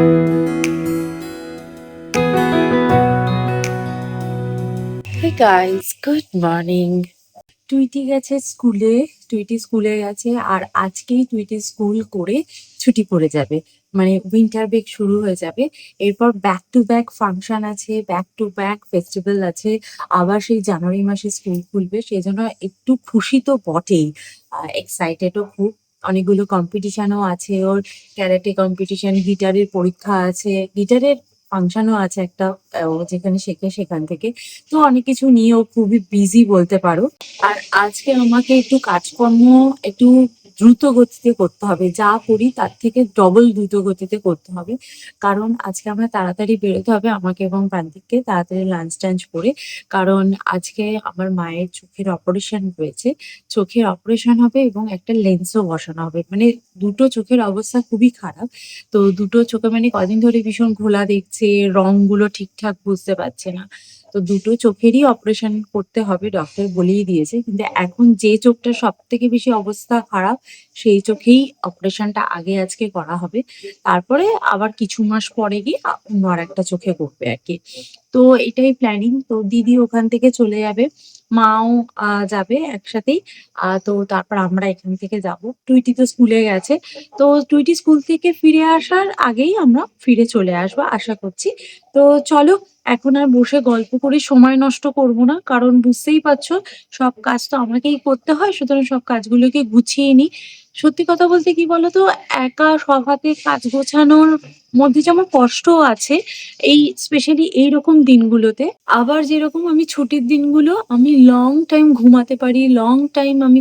Hey guys, good morning. Tweety গেছে স্কুলে, Tweety স্কুলে গেছে আর আজকেই টুইটি স্কুল করে ছুটি পড়ে যাবে। মানে উইন্টার ব্রেক শুরু হয়ে যাবে। এরপর ব্যাক টু ব্যাক ফাংশন আছে, ব্যাক টু ব্যাক ফেস্টিভ্যাল আছে। আবার সেই জানুয়ারি মাসে স্কুল খুলবে, সেই জন্য একটু খুশি তো বটেই, এক্সাইটেডও খুব। অনেকগুলো কম্পিটিশনও আছে ওর, ক্যারাটে কম্পিটিশন, গিটারের পরীক্ষা আছে, গিটারের ফাংশনও আছে একটা, ও যেখানে শেখে সেখান থেকে। তো অনেক কিছু নিয়ে ও খুবই বিজি বলতে পারো। আর আজকে আমাকে একটু কাজকর্ম একটু দ্রুত গতিতে করতে হবে, যা করি তার থেকে ডবল দ্রুত গতিতে করতে হবে। কারণ আজকে আমরা তাড়াতাড়ি বেরোতে হবে, আমাকে এবং প্রান্তিককে তাড়াতাড়ি লাঞ্চ টাঞ্চ করে। কারণ আজকে আমার মায়ের চোখের অপারেশন রয়েছে, চোখের অপারেশন হবে এবং একটা লেন্সও বসানো হবে। মানে দুটো চোখের অবস্থা খুবই খারাপ। তো দুটো চোখে মানে কদিন ধরে ভীষণ ঘোলা দেখছে, রংগুলো ঠিকঠাক বুঝতে পারছে না। তো দুটো চোখেরই অপারেশন করতে হবে, ডক্টর বলেই দিয়েছে। কিন্তু এখন যে চোখটা সব থেকে বেশি অবস্থা খারাপ, সেই চোখেই অপারেশনটা আগে আজকে করা হবে। তারপরে আবার কিছু মাস পরে গিয়ে অন্য আর একটা চোখে করবে আর কি। তো এটাই প্ল্যানিং। তো দিদি ওখান থেকে চলে যাবে, মাও যাবে একসাথেই। তো তারপর আমরা এখান থেকে যাব। টুইটি তো স্কুলে গেছে। তো টুইটি স্কুল থেকে ফিরে আসার আগেই আমরা ফিরে চলে আসবো আশা করছি। তো চলো, এখন আর বসে গল্প করে সময় নষ্ট করব না। কারণ বুঝতেই পারছো, সব কাজ তো আমাকেই করতে হয়। সুতরাং সব কাজগুলোকে গুছিয়ে নিই। সত্যি কথা বলতে কি বলতো, একা সব হাতে কাজ গোছানোর মধ্যে যেমন কষ্টও আছে, এই স্পেশালি এইরকম দিনগুলোতে। আবার যেরকম আমি ছুটির দিনগুলো আমি লং টাইম ঘুমাতে পারি, লং টাইম আমি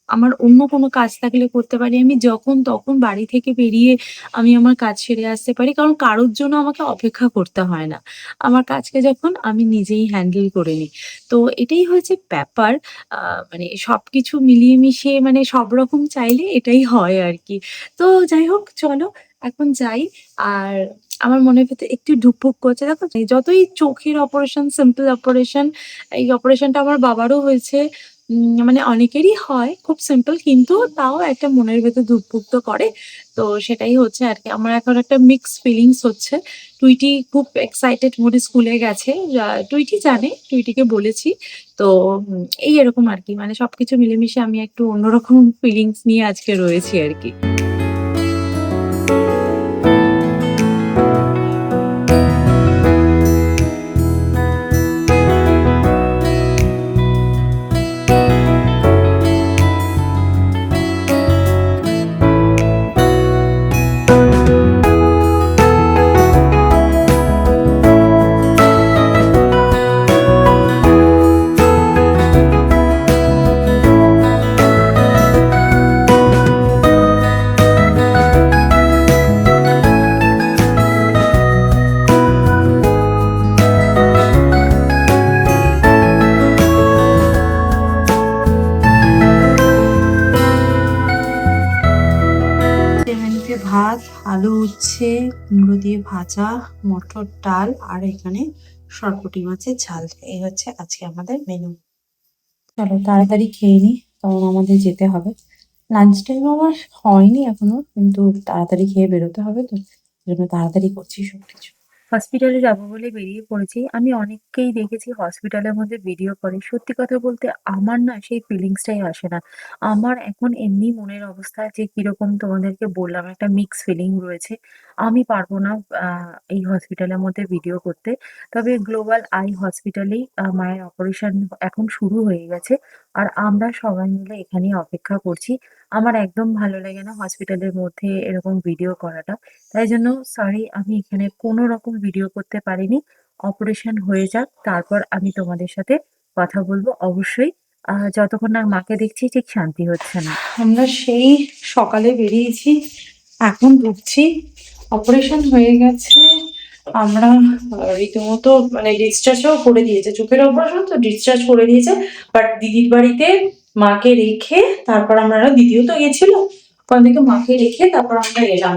আমার অন্য কোনো কাজ থাকলে করতে পারি। আমি যখন তখন বাড়ি থেকে বেরিয়ে আমি আমার কাজ সেরে আসতে পারি। কারণ কারোর জন্য আমাকে অপেক্ষা করতে হয় না। আমার কাজকে যখন আমি নিজেই হ্যান্ডেল করে নিই। তো এটাই হয়েছে ব্যাপার। মানে সবকিছু মিলিয়ে মিশিয়ে মানে সব রকম চাইলে এটাই হয় আরকি। তো যাই হোক, চলো এখন যাই। আর আমার মনের ভেতর একটু ধুকপুক করছে। দেখো, যতই চোখের অপারেশন, সিম্পল অপারেশন, এই অপারেশনটা আমার বাবারও হয়েছে। মানে অনেকেরই হয় খুব সিম্পল, কিন্তু তাও একটা মনের ভেতর ধুকপুক তো করে। তো সেটাই হচ্ছে আরকি। আমার এখন একটা মিক্সড ফিলিংস হচ্ছে। টুইটি খুব এক্সাইটেড মোডে স্কুলে গেছে। টুইটি জানে, টুইটিকে বলেছি। তো এই এরকম আরকি। মানে সবকিছু মিলেমিশে আমি একটু অন্যরকম ফিলিংস নিয়ে আজকে রয়েছি আরকি। মেনুতে ভাত, আলু উচ্ছে, কুমড়ো দিয়ে ভাজা, মটর ডাল আর এখানে সরপুঁটি মাছের ঝাল। এই হচ্ছে আজকে আমাদের মেনু। চলো তাড়াতাড়ি খেয়ে নিই, কারণ আমাদের যেতে হবে। লাঞ্চ টাইম আমার হয়নি এখনো, কিন্তু তাড়াতাড়ি খেয়ে বেরোতে হবে, তো জন্য তাড়াতাড়ি করছি সবকিছু। হসপিটালে যাবো বলে বেরিয়ে পড়েছি। আমি অনেককেই দেখেছি হসপিটালের মধ্যে ভিডিও করে। সত্যি কথা বলতে আমার না সেই ফিলিংসটাই আসে না। আমার এখন এমনি মনের অবস্থা যে কিরকম তোমাদেরকে বললাম, একটা মিক্স ফিলিং রয়েছে। আমি পারবো না এই হসপিটালের মধ্যে ভিডিও করতে। তবে গ্লোবাল আই হসপিটালেই মায়ের অপারেশন এখন শুরু হয়ে গেছে। আর আমরা সবাই মিলে এখানেই অপেক্ষা করছি। আমার একদম ভালো লাগে না হসপিটালের মধ্যে এরকম ভিডিও করাটা। তাই জন্য সরি, আমি এখানে কোনো রকম ভিডিও করতে পারিনি। অপারেশন হয়ে যাক, তারপর আমি তোমাদের সাথে কথা বলবো অবশ্যই। যতক্ষণ না মাকে দেখছি ঠিক শান্তি হচ্ছে না। আমরা সেই সকালে বেরিয়েছি, এখন ঢুকছি। অপারেশন হয়ে গেছে। আমরা রীতিমতো মানে ডিসচার্জও করে দিয়েছে, চোখের অপারেশন তো ডিসচার্জ করে দিয়েছে। বাট দিদির বাড়িতে মাকে রেখে তারপর আমরা, দিদিও তো গেছিল, ওখান থেকে মাকে রেখে তারপর আমরা এলাম।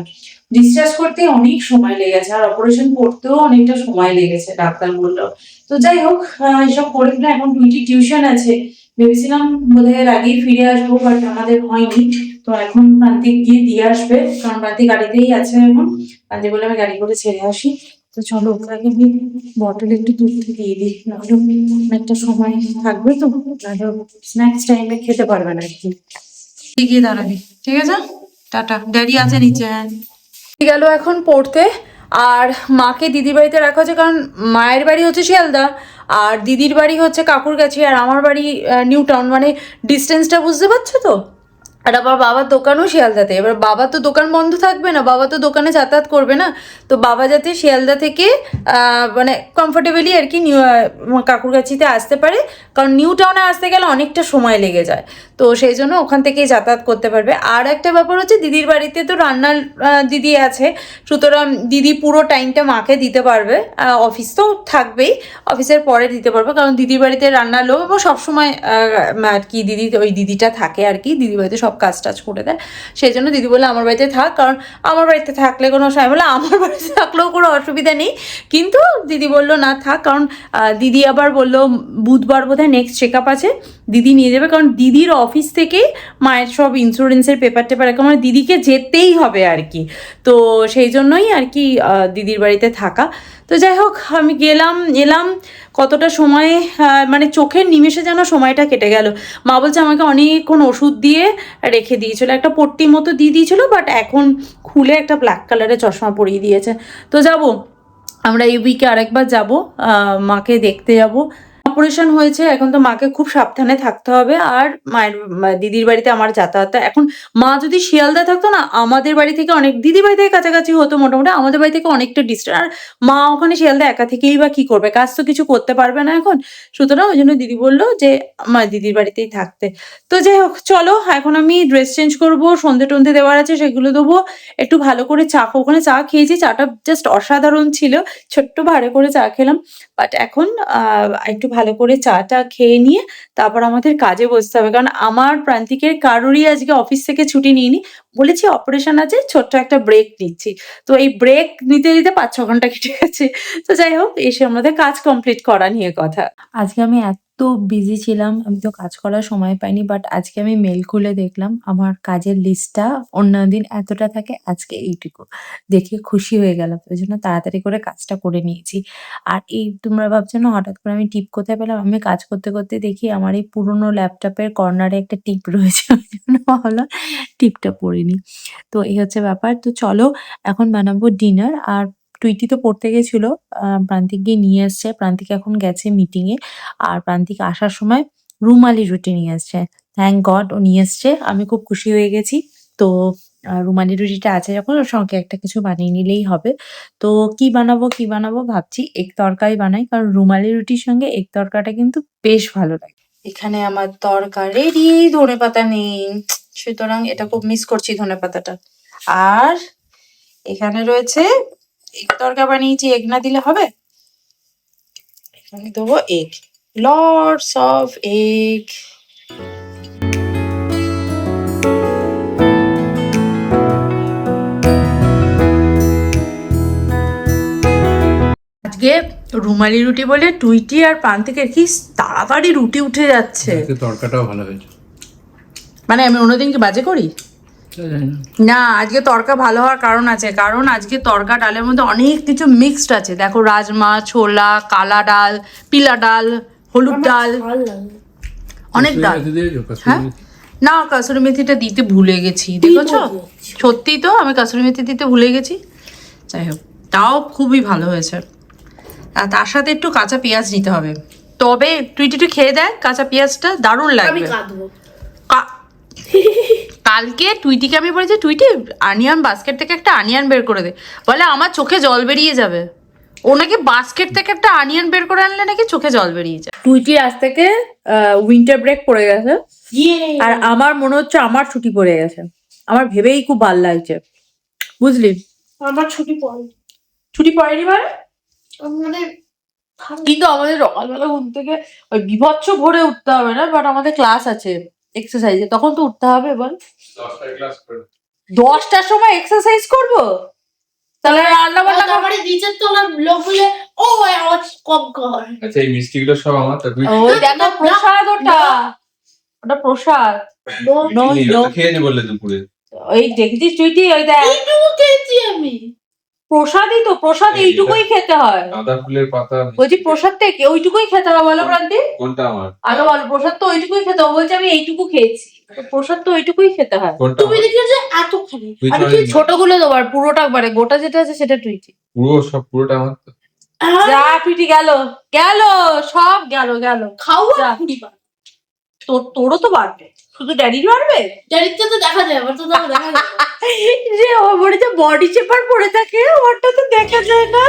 ডিসচার্জ করতে অনেক সময় লেগেছে, আর অপারেশন করতেও অনেকটা সময় লেগেছে ডাক্তার বললো। তো যাই হোক, এসব করে না, এখন টুইটি টিউশন আছে। ভেবেছিলাম বোধহয় এর আগেই ফিরে আসবো, বাট আমাদের হয়নি। তো এখন প্রান্তিক গিয়ে দিয়ে আসবে, কারণ প্রান্তিক গাড়িতেই আছে এখন। প্রান্তিক বলে আমি গাড়ি করে ছেড়ে আসি। তো চলো ওকে আগে আমি বটল একটু তুলতে দিয়ে দিই, নাহলে অনেকটা সময় থাকবে, তো স্ন্যাক্স টাইমে খেতে পারবে না আর কি। গিয়ে দাঁড়াবি, ঠিক আছে? টাটা, ড্যাডি আছে নিচে। গেল এখন পড়তে। আর মাকে দিদির বাড়িতে রাখা হচ্ছে, কারণ মায়ের বাড়ি হচ্ছে শিয়ালদা আর দিদির বাড়ি হচ্ছে কাকুরগাছি, আর আমার বাড়ি নিউ টাউন, মানে ডিস্টেন্সটা বুঝতে পারছো তো। আর আবার বাবার দোকানও শিয়ালদাতে, এবার বাবা তো দোকান বন্ধ থাকবে না, বাবা তো দোকানে যাতায়াত করবে না। তো বাবা যাতে শিয়ালদা থেকে মানে কমফোর্টেবলি আর কি কাকুরগাছিতে আসতে পারে, কারণ নিউ টাউনে আসতে গেলে অনেকটা সময় লেগে যায়। তো সেই জন্য ওখান থেকেই যাতায়াত করতে পারবে। আর একটা ব্যাপার হচ্ছে দিদির বাড়িতে তো রান্নার দিদি আছে, সুতরাং দিদি পুরো টাইমটা মাকে দিতে পারবে। অফিস তো থাকবেই, অফিসের পরে দিতে পারবে, কারণ দিদির বাড়িতে রান্নার লোক এবং সবসময় আর কি দিদি ওই দিদিটা থাকে আর কি, দিদির বাড়িতে সব কাজ টাজ করে দেয়। সেই জন্য দিদি বলে আমার বাড়িতে থাক, কারণ আমার বাড়িতে থাকলে কোনো সময় বলে আমার বাড়িতে থাকলেও কোনো অসুবিধা নেই, কিন্তু দিদি বললো না থাক, কারণ দিদি আবার বললো বুধবার বোধহয় নেক্সট চেক আপ আছে, দিদি নিয়ে যাবে, কারণ দিদির অফিস থেকে মায়ের সব ইন্স্যুরেন্সের পেপার টেপার এখন মানে দিদিকে যেতেই হবে আর কি। তো সেই জন্যই আর কি দিদির বাড়িতে থাকা। তো যাই হোক আমি গেলাম এলাম, কতটা সময় মানে চোখের নিমেষে যেন সময়টা কেটে গেল। মা বলছে আমাকে অনেকক্ষণ ওষুধ দিয়ে রেখে দিয়েছিল, একটা পট্টি মতো দিয়ে দিয়েছিল, বাট এখন খুলে একটা ব্ল্যাক কালারের চশমা পরিয়ে দিয়েছে। তো যাব আমরা এই উইকে আরেকবার যাব, মাকে দেখতে যাব। অপারেশন হয়েছে, এখন তো মাকে খুব সাবধানে থাকতে হবে। আর দিদির বাড়িতে আমার যাতায়াত, এখন মা যদি শিয়ালদা থাকতো না, আমাদের বাড়ি থেকে অনেক, দিদির বাড়ি থেকে কাছাকাছি হতো মোটামুটি, আমাদের বাড়ি থেকে অনেকটা ডিস্টেন্স। আর মা ওখানে শিয়ালদা একা থেকেই বা কি করবে, কাজ তো কিছু করতে পারবে না এখন। সুতরাং ওই জন্য দিদি বললো যে আমার দিদির বাড়িতেই থাকতে। তো যাই হোক চলো, এখন আমি ড্রেস চেঞ্জ করবো, সন্ধে টন্ধে দেওয়ার আছে সেগুলো দেবো, একটু ভালো করে চা, ওখানে চা খেয়েছি, চাটা জাস্ট অসাধারণ ছিল, ছোট্ট ভাড়ে করে চা খেলাম। বাট এখন একটু ভালো করে চাটা খেয়ে নিয়ে তারপর আমাদের কাজে বসতে হবে, কারণ আমার প্রান্তিকের কারোরই আজকে অফিস থেকে ছুটি নিইনি, বলেছি অপারেশন আছে, ছোট্ট একটা ব্রেক নিচ্ছি। তো এই ব্রেক নিতে নিতে 5-6 ঘন্টা কেটে গেছে। তো যাই হোক এসে আমাদের কাজ কমপ্লিট করা নিয়ে কথা। আজকে আমি এত বিজি ছিলাম, আমি তো কাজ করার সময় পাইনি, বাট আজকে আমি মেল খুলে দেখলাম আমার কাজের লিস্টটা অন্যান্য দিন এতটা থাকে, আজকে এইটুকু দেখে খুশি হয়ে গেলাম, ওই জন্য তাড়াতাড়ি করে কাজটা করে নিয়েছি। আর এই তোমরা ভাবছো না হঠাৎ করে আমি টিপ কোথায় পেলাম, আমি কাজ করতে করতে দেখি আমার এই পুরোনো ল্যাপটপের কর্নারে একটা টিপ রয়েছে, ওই জন্য ভাবলাম টিপটা পরে নিই। তো এই হচ্ছে ব্যাপার। তো চলো এখন বানাবো ডিনার। আর টুইটি তো পড়তে গেছিলো, প্রান্তিক গিয়ে নিয়ে এসছে, প্রান্তিক এখন গেছে মিটিংয়ে। আর প্রান্তিক আসার সময় রুমালি রুটি নিয়ে এসছে, থ্যাংক গড ও নিয়ে এসছে, আমি খুব খুশি হয়ে গেছি। তো রুমালি রুটিটা আছে যখন, ওর সঙ্গে একটা কিছু বানিয়ে নিলেই হবে। তো কি বানাবো ভাবছি এগ তরকারি বানাই, কারণ রুমালি রুটির সঙ্গে এগ তরকাটা কিন্তু বেশ ভালো লাগে। এখানে আমার তরকা রেডি, ধনেপাতা নেই, সুতরাং এটা খুব মিস করছি ধনেপাতাটা। আর এখানে রয়েছে এগ তরকা বানিয়েছি, এগ না দিলে হবে, এখানে দেবো এগ, লটস অফ এগ। আজকে রুমালি রুটি বলে টুইটি আর প্রান্তিকের কি তাড়াতাড়ি রুটি উঠে যাচ্ছে, তরকাটাও ভালো হয়েছে। মানে আমি অন্যদিন কি বাজে করি না, আজকে তরকা ভালো হওয়ার কারণ আছে, কারণ আজকে তরকা ডালের মধ্যে অনেক কিছু মিক্সড আছে, দেখো রাজমা, ছোলা, কালা ডাল, পিলা ডাল, হলুদ ডাল, অনেক ডাল। হ্যাঁ না, কাসুরি মেথিটা দিতে ভুলে গেছি, দেখেছো? সত্যি তো আমি কাসুরি মেথি দিতে ভুলে গেছি। যাই হোক তাও খুবই ভালো হয়েছে। আর তার সাথে একটু কাঁচা পেঁয়াজ নিতে হবে, তবে তুই একটু খেয়ে দেখ, কাঁচা পেঁয়াজটা দারুণ লাগবে। কালকে টুইটিকে আমি বলেছি টুইটি আনিয়ন বাস্কেট থেকে একটা আনিয়ন বের করে দে, বলে আমার চোখে জল বেরিয়ে যাবে। ও নাকি বাস্কেট থেকে একটা আনিয়ন বের করে আনলে নাকি চোখে জল বেরিয়ে যায়। টুইটি আজ থেকে উইন্টার ব্রেক পড়ে গেছে, আর আমার মনে হচ্ছে আমার ছুটি পড়ে গেছে, আমার ভেবেই খুব ভালো লাগছে, বুঝলি? আমার ছুটি পড়েনি মানে কিন্তু আমাদের সকালবেলা ঘুম থেকে ওই বিভৎস ভোরে উঠতে হবে না, বাট আমাদের ক্লাস আছে এক্সারসাইজে, তখন তো উঠতে হবে। বল 10টার সময় এক্সারসাইজ করবো, তাহলে রান্না বান্না তারপরে নিচের তলার লোক বলে ও আওয়াজ কম কর। আচ্ছা এই মিষ্টিগুলো সব আমার, ওই দেখো প্রসাদ, ওটা ওটা প্রসাদ। নো চিনি, নো ওটা খেয়ে নি বললে দুপুরে। ওই দেখছিস চুইটি, ওই দেখ এইটুকু খেয়েছি আমি। প্রসাদই তো, প্রসাদ এই এইটুকুই খেতে হয়। গাঁদা ফুলের পাতা বলছি প্রসাদটা ওইটুকুই খেতে হয়, বলো প্রান্তি? কোনটা আমার? আগে বলো, প্রসাদ তো ওইটুকুই খেতে হয়। ও বলছে আমি এইটুকু খেয়েছি, তো প্রসাদ তো ওইটুকুই খেতে হয়। কোনটা তুমি আমার? দেখেছো এতখানি? Which আমি one তুই is mine? ছোটগুলো দেবো, আর পুরোটা মানে গোটা যেটা আছে সেটা টুইটি। পুরোটা আমার তো। যা পিটি গেল, গেল সব গেল গেল। খাওয়া যা। কুড়ি বার। তোরও তো বাড়বে, শুধু ড্যাডির বাড়বে? জানিতে তো দেখা যায়, আমার তো তাও দেখা যায় না। যে ও বড় যে বডি চেপার পরে থাকে, ওরটা তো দেখা যায় না।